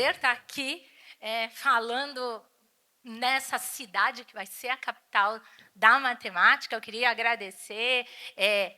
prazer estar aqui falando nessa cidade que vai ser a capital da matemática. Eu queria agradecer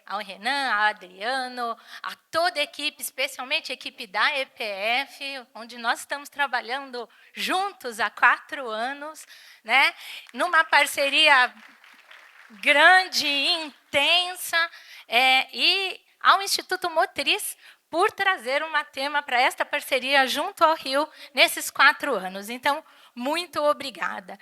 ao Renan, ao Adriano, a toda a equipe, especialmente a equipe da EPF, onde nós estamos trabalhando juntos há 4 anos, né, numa parceria grande e intensa, e ao Instituto Motriz, por trazer um tema para esta parceria junto ao Rio nesses 4 anos. Então, muito obrigada.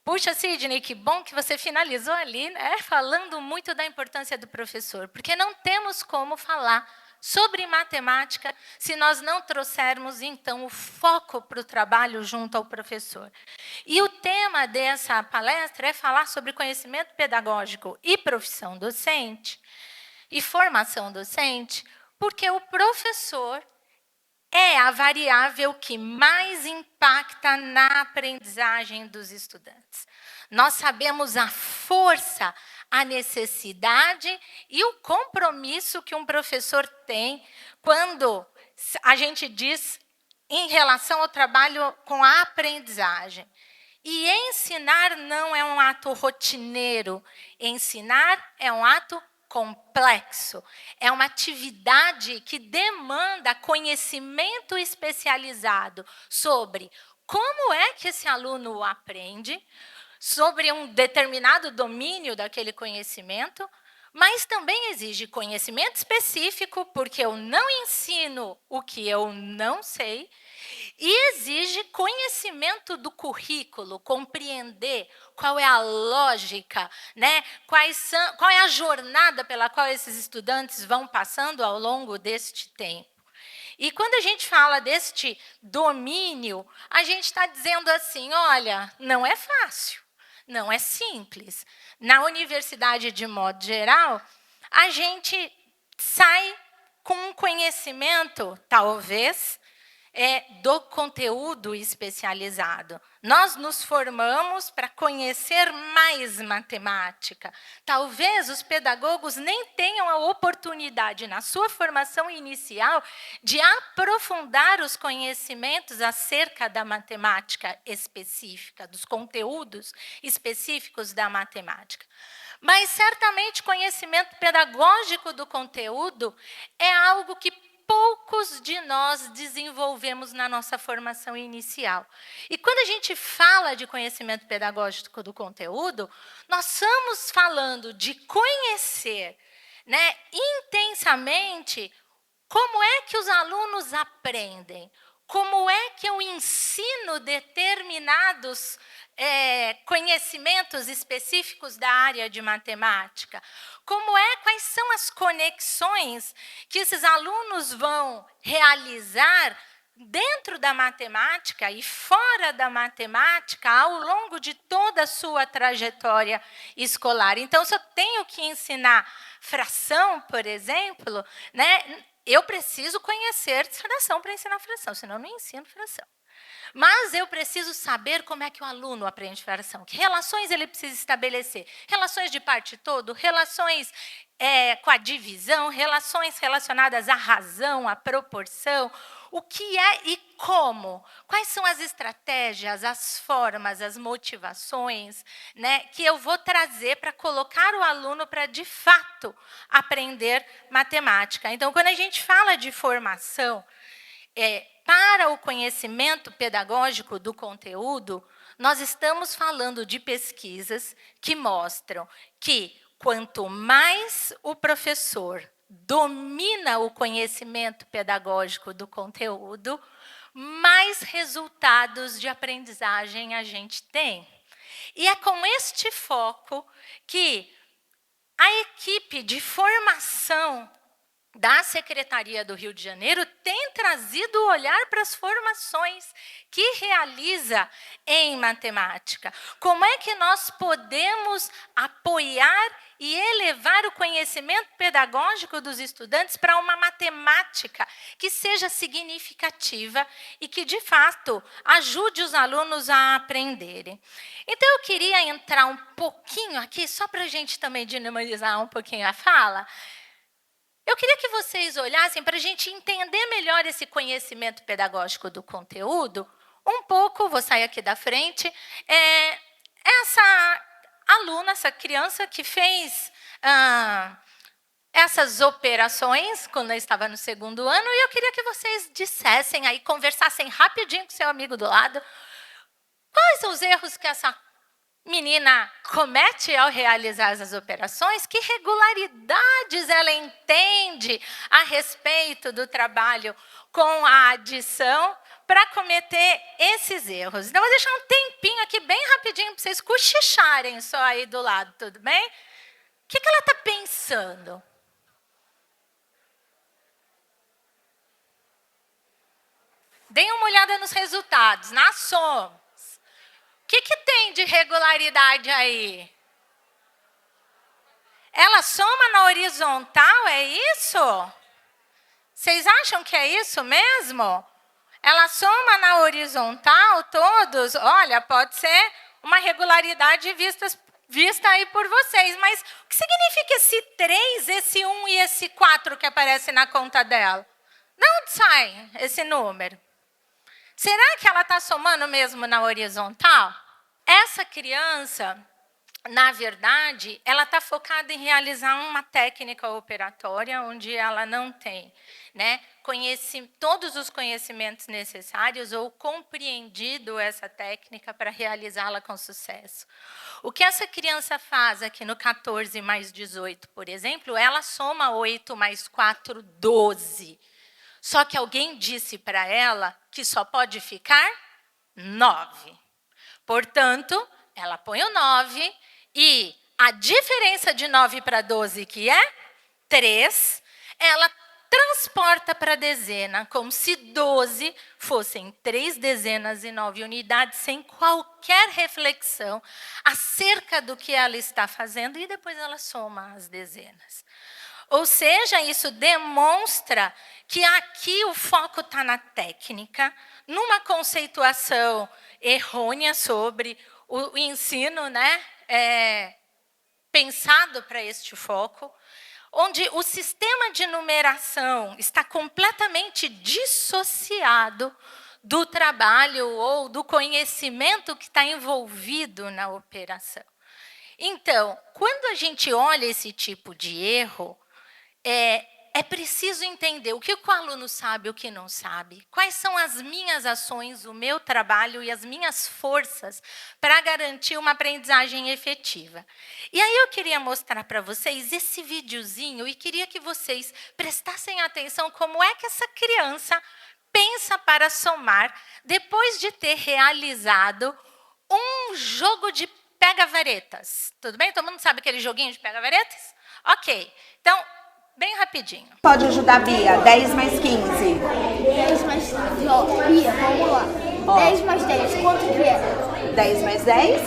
Puxa, Sidney, que bom que você finalizou ali, né, falando muito da importância do professor, porque não temos como falar sobre matemática se nós não trouxermos, então, o foco para o trabalho junto ao professor. E o tema dessa palestra é falar sobre conhecimento pedagógico e profissão docente, e formação docente, porque o professor é a variável que mais impacta na aprendizagem dos estudantes. Nós sabemos a força, a necessidade e o compromisso que um professor tem quando a gente diz em relação ao trabalho com a aprendizagem. E ensinar não é um ato rotineiro, ensinar é um ato complexo. É uma atividade que demanda conhecimento especializado sobre como é que esse aluno aprende, sobre um determinado domínio daquele conhecimento, mas também exige conhecimento específico, porque eu não ensino o que eu não sei, e exige conhecimento do currículo, compreender qual é a lógica, né? Qual é a jornada pela qual esses estudantes vão passando ao longo deste tempo. E quando a gente fala deste domínio, a gente está dizendo assim, olha, não é fácil, não é simples. Na universidade, de modo geral, a gente sai com um conhecimento, talvez, do conteúdo especializado. Nós nos formamos para conhecer mais matemática. Talvez os pedagogos nem tenham a oportunidade, na sua formação inicial, de aprofundar os conhecimentos acerca da matemática específica, dos conteúdos específicos da matemática. Mas, certamente, conhecimento pedagógico do conteúdo é algo que poucos de nós desenvolvemos na nossa formação inicial. E quando a gente fala de conhecimento pedagógico do conteúdo, nós estamos falando de conhecer, né, intensamente como é que os alunos aprendem, como é que eu ensino determinados conhecimentos específicos da área de matemática, quais são as conexões que esses alunos vão realizar dentro da matemática e fora da matemática ao longo de toda a sua trajetória escolar. Então, se eu tenho que ensinar fração, por exemplo, né, eu preciso conhecer fração para ensinar fração, senão eu não ensino fração. Mas eu preciso saber como é que o aluno aprende fração, que relações ele precisa estabelecer. Relações de parte e todo, relações com a divisão, relações relacionadas à razão, à proporção. O que é e como? Quais são as estratégias, as formas, as motivações, né, que eu vou trazer para colocar o aluno para, de fato, aprender matemática? Então, quando a gente fala de formação, para o conhecimento pedagógico do conteúdo, nós estamos falando de pesquisas que mostram que, quanto mais o professor domina o conhecimento pedagógico do conteúdo, mais resultados de aprendizagem a gente tem. E é com este foco que a equipe de formação da Secretaria do Rio de Janeiro tem trazido o olhar para as formações que realiza em matemática. Como é que nós podemos apoiar e elevar o conhecimento pedagógico dos estudantes para uma matemática que seja significativa e que, de fato, ajude os alunos a aprenderem? Então, eu queria entrar um pouquinho aqui, só para a gente também dinamizar um pouquinho a fala, Eu queria que vocês olhassem para a gente entender melhor esse conhecimento pedagógico do conteúdo. Um pouco, vou sair aqui da frente, essa aluna, essa criança que fez essas operações quando eu estava no 2º ano, e eu queria que vocês dissessem aí, conversassem rapidinho com seu amigo do lado, quais são os erros que essa menina comete ao realizar essas operações, que regularidades ela entende a respeito do trabalho com a adição para cometer esses erros. Então, vou deixar um tempinho aqui bem rapidinho para vocês cochicharem só aí do lado, tudo bem? O que ela está pensando? Deem uma olhada nos resultados, na soma. O que tem de regularidade aí? Ela soma na horizontal, é isso? Vocês acham que é isso mesmo? Ela soma na horizontal todos? Olha, pode ser uma regularidade vista aí por vocês, mas o que significa esse 3, esse 1 e esse 4 que aparece na conta dela? De onde sai esse número? Será que ela está somando mesmo na horizontal? Essa criança, na verdade, ela está focada em realizar uma técnica operatória onde ela não tem, todos os conhecimentos necessários ou compreendido essa técnica para realizá-la com sucesso. O que essa criança faz aqui no 14 mais 18, por exemplo, ela soma 8 mais 4, 12. Só que alguém disse para ela que só pode ficar 9. Portanto, ela põe o 9 e a diferença de 9 para 12, que é 3, ela transporta para a dezena, como se 12 fossem 3 dezenas e 9 unidades, sem qualquer reflexão acerca do que ela está fazendo, e depois ela soma as dezenas. Ou seja, isso demonstra que aqui o foco está na técnica, numa conceituação errônea sobre o ensino, pensado para este foco, onde o sistema de numeração está completamente dissociado do trabalho ou do conhecimento que está envolvido na operação. Então, quando a gente olha esse tipo de erro, é preciso entender o que o aluno sabe, o que não sabe, quais são as minhas ações, o meu trabalho e as minhas forças para garantir uma aprendizagem efetiva. E aí eu queria mostrar para vocês esse videozinho e queria que vocês prestassem atenção como é que essa criança pensa para somar depois de ter realizado um jogo de pega-varetas. Tudo bem? Todo mundo sabe aquele joguinho de pega-varetas? Ok. Então, bem rapidinho. Pode ajudar a Bia. 10 mais 15. 10 mais 15. Ó, Bia, vamos lá. 10 mais 10, quanto que é? 10 mais 10?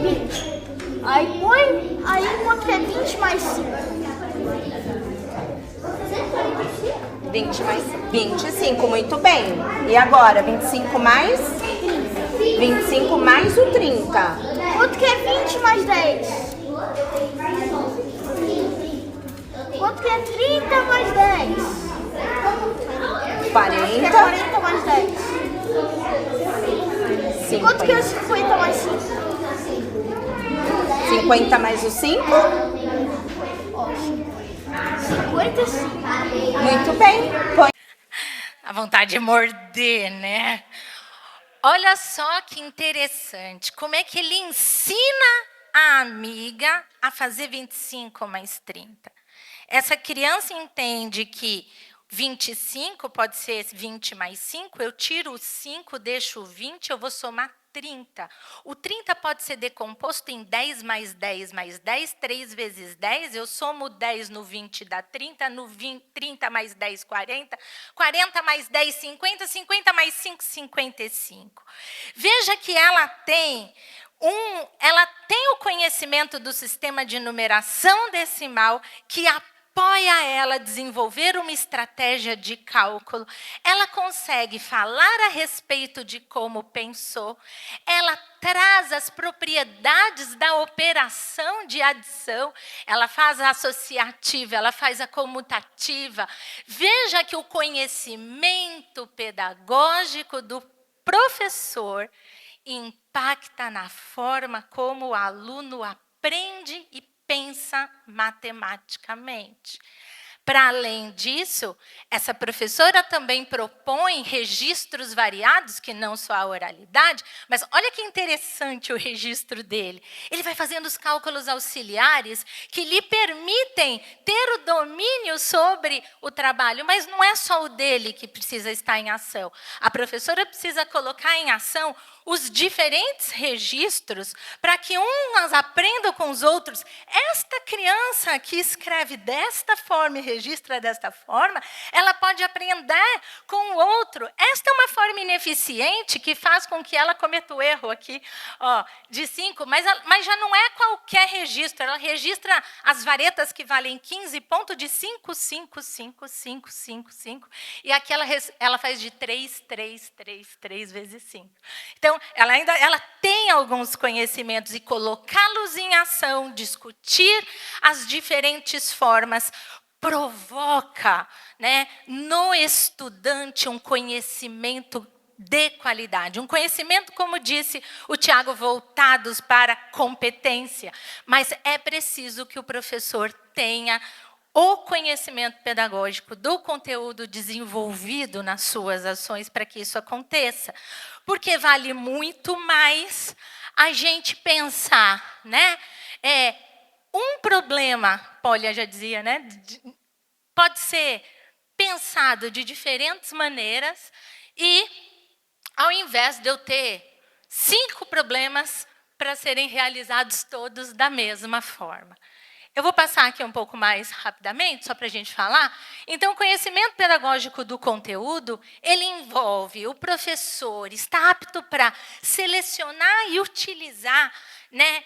20. Aí põe, quanto que é 20 mais 5? 20 mais 25, muito bem. E agora, 25 mais? 25 mais o 30. Quanto que é 20 mais 10? Quanto que é 30 mais 10? 40. Quanto que é 40 mais 10? 50. Quanto que é 50 mais 5? 50 mais o 5? 55. Muito bem. Põe. A vontade de morder, né? Olha só que interessante. Como é que ele ensina a amiga a fazer 25 mais 30? Essa criança entende que 25 pode ser 20 mais 5, eu tiro o 5, deixo o 20, eu vou somar 30. O 30 pode ser decomposto em 10 mais 10 mais 10, 3 vezes 10, eu somo 10 no 20 dá 30, no 20, 30 mais 10, 40, 40 mais 10, 50, 50 mais 5, 55. Veja que ela tem o conhecimento do sistema de numeração decimal que apoia ela a desenvolver uma estratégia de cálculo, ela consegue falar a respeito de como pensou, ela traz as propriedades da operação de adição, ela faz a associativa, ela faz a comutativa. Veja que o conhecimento pedagógico do professor impacta na forma como o aluno aprende e pensa matematicamente. Para além disso, essa professora também propõe registros variados, que não só a oralidade, mas olha que interessante o registro dele. Ele vai fazendo os cálculos auxiliares que lhe permitem ter o domínio sobre o trabalho, mas não é só o dele que precisa estar em ação. A professora precisa colocar em ação os diferentes registros para que uns aprendam com os outros. Esta criança que escreve desta forma e registra desta forma, ela pode aprender com o outro. Esta é uma forma ineficiente que faz com que ela cometa o erro aqui, ó, de 5, mas já não é qualquer registro. Ela registra as varetas que valem 15 pontos de 5, 5, 5, 5, 5, 5. E aqui ela faz de 3, 3, 3, 3 vezes 5. Então, ela tem alguns conhecimentos e colocá-los em ação, discutir as diferentes formas, provoca, né, no estudante um conhecimento de qualidade. Um conhecimento, como disse o Tiago, voltados para competência. Mas é preciso que o professor tenha o conhecimento pedagógico do conteúdo desenvolvido nas suas ações para que isso aconteça. Porque vale muito mais a gente pensar, né? Um problema, Pólia já dizia, né? Pode ser pensado de diferentes maneiras e, ao invés de eu ter 5 problemas para serem realizados todos da mesma forma. Eu vou passar aqui um pouco mais rapidamente, só para a gente falar. Então, o conhecimento pedagógico do conteúdo, ele envolve o professor estar apto para selecionar e utilizar, né,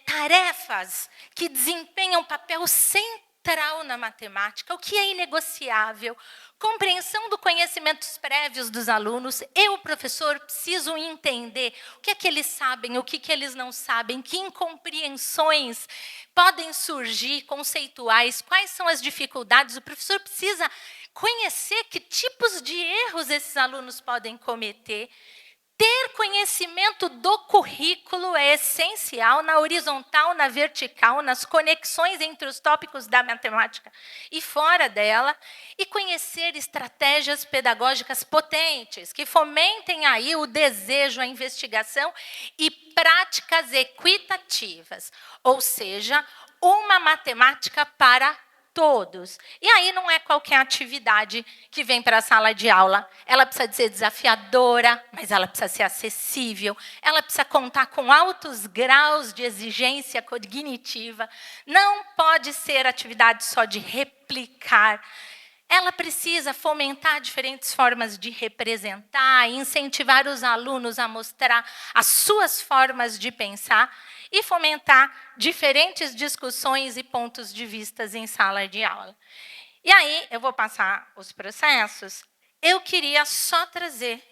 tarefas que desempenham um papel central na matemática, o que é inegociável, compreensão dos conhecimentos prévios dos alunos. Eu, o professor, preciso entender o que é que eles sabem, o que eles não sabem, que incompreensões podem surgir, conceituais, quais são as dificuldades. O professor precisa conhecer que tipos de erros esses alunos podem cometer. Ter conhecimento do currículo é essencial na horizontal, na vertical, nas conexões entre os tópicos da matemática e fora dela, e conhecer estratégias pedagógicas potentes que fomentem aí o desejo, a investigação e práticas equitativas, ou seja, uma matemática para todos. E aí não é qualquer atividade que vem para a sala de aula. Ela precisa ser desafiadora, mas ela precisa ser acessível. Ela precisa contar com altos graus de exigência cognitiva. Não pode ser atividade só de replicar. Ela precisa fomentar diferentes formas de representar, incentivar os alunos a mostrar as suas formas de pensar e fomentar diferentes discussões e pontos de vista em sala de aula. E aí, eu vou passar os processos. Eu queria só trazer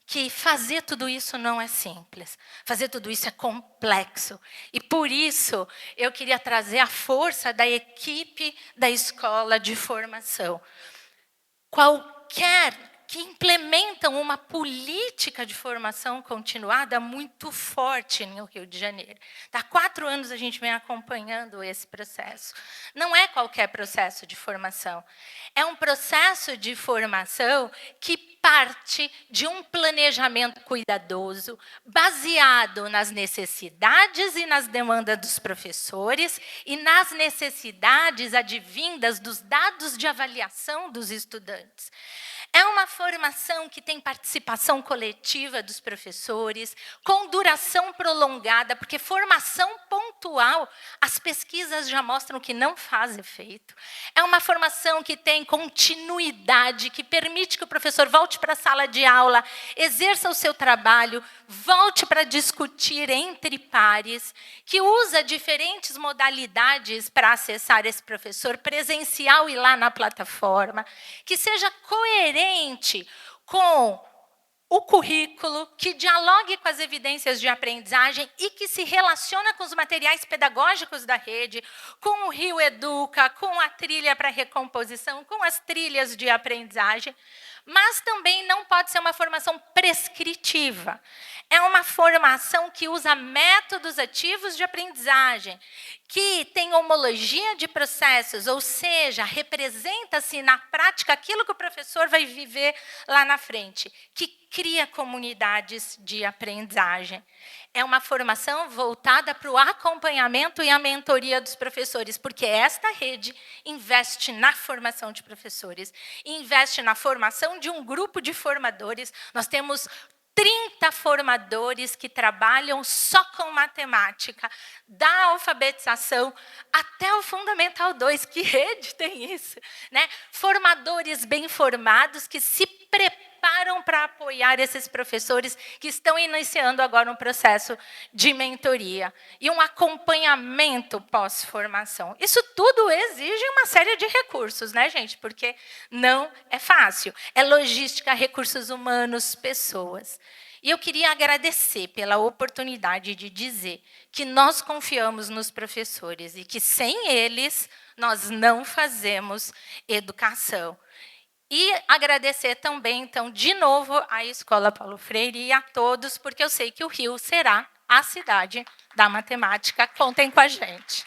que fazer tudo isso não é simples. Fazer tudo isso é complexo. E, por isso, eu queria trazer a força da equipe da escola de formação. Qualquer que implementam uma política de formação continuada muito forte no Rio de Janeiro. Há 4 anos a gente vem acompanhando esse processo. Não é qualquer processo de formação. É um processo de formação que parte de um planejamento cuidadoso, baseado nas necessidades e nas demandas dos professores e nas necessidades advindas dos dados de avaliação dos estudantes. É uma formação que tem participação coletiva dos professores, com duração prolongada, porque formação pontual, as pesquisas já mostram que não faz efeito. É uma formação que tem continuidade, que permite que o professor volte volte para a sala de aula, exerça o seu trabalho, volte para discutir entre pares, que usa diferentes modalidades para acessar esse professor, presencial e lá na plataforma, que seja coerente com o currículo, que dialogue com as evidências de aprendizagem e que se relaciona com os materiais pedagógicos da rede, com o Rio Educa, com a trilha para recomposição, com as trilhas de aprendizagem, mas também não pode ser uma formação prescritiva. É uma formação que usa métodos ativos de aprendizagem, que tem homologia de processos, ou seja, representa-se na prática aquilo que o professor vai viver lá na frente, que cria comunidades de aprendizagem. É uma formação voltada para o acompanhamento e a mentoria dos professores, porque esta rede investe na formação de professores, investe na formação de um grupo de formadores. Nós temos 30 formadores que trabalham só com matemática, da alfabetização até o Fundamental 2. Que rede tem isso? Né? Formadores bem formados que se preparam para apoiar esses professores que estão iniciando agora um processo de mentoria e um acompanhamento pós-formação. Isso tudo exige uma série de recursos, né, gente? Porque não é fácil. É logística, recursos humanos, pessoas. E eu queria agradecer pela oportunidade de dizer que nós confiamos nos professores e que sem eles nós não fazemos educação. E agradecer também, então, de novo, à Escola Paulo Freire e a todos, porque eu sei que o Rio será a cidade da matemática. Contem com a gente.